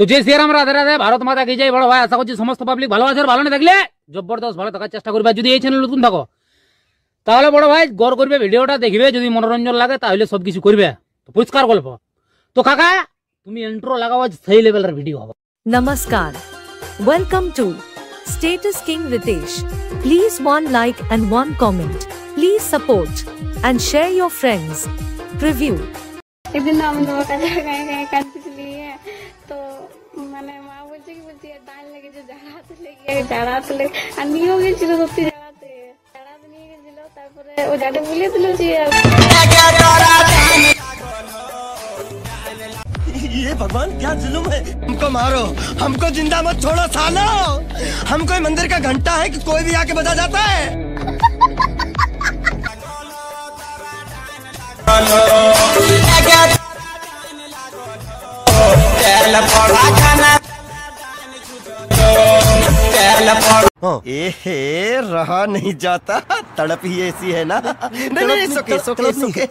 তো জয় শ্রীরাম, রাধে রাধে, ভারত মাতা কি জয়। বড় ভাই আশা করছি সমস্ত পাবলিক ভালো আছে। ভালো না দেখলে জবরদস্ত ভালো থাকার চেষ্টা করবে। যদি এই চ্যানেল নতুন থাকো তাহলে বড় ভাই গড় করবে, ভিডিওটা দেখবে, যদি মনোরঞ্জন লাগে তাহলে সবকিছু করবে। তো পরিষ্কার গল্প। তো কাকা তুমি ইন্ট্রো লাগাও, সেই লেভেলের ভিডিও হবে। Namaskar. Welcome to Status King Ritesh. Please one like and one comment. Please support and share your friends. Preview. एक दिन हम दो काटती चली है तो मैंने माँ बोलती डाल लगे जो जाड़ाते लगे नहीं हो गई चिलो सत्ती जाड़ाते नहीं गई चिलो तारपरे वो जाड़े बोले दिलो जी ये भगवान क्या जुल्म है। हमको मारो, हमको जिंदा मत छोड़ो सालो। हम कोई मंदिर का घंटा है कि कोई भी आके बजा जाता है। रहा नहीं जाता, तड़प ही ऐसी है ना। नहीं, सुके।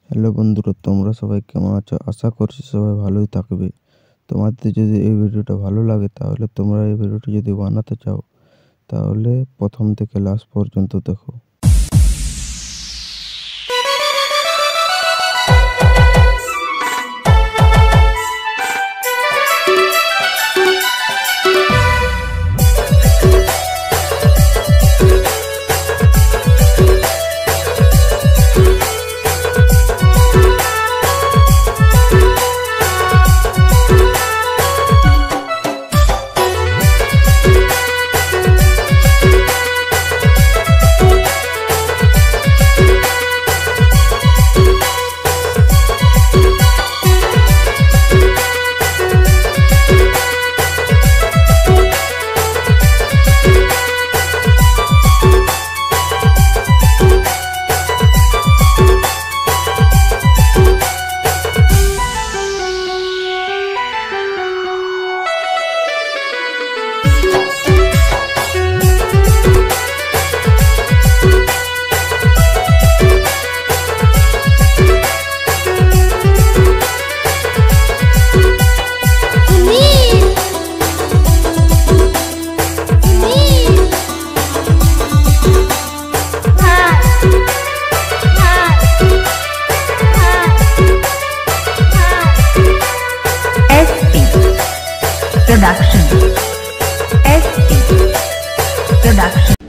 হ্যালো বন্ধুরা, তোমরা সবাই কেমন আছো? আশা করছি সবাই ভালোই থাকবে। তোমাদের যদি এই ভিডিওটা ভালো লাগে তাহলে তোমরা এই ভিডিওটি যদি বানাতে চাও তাহলে প্রথম থেকে লাস্ট পর্যন্ত দেখো। Production. SP Production.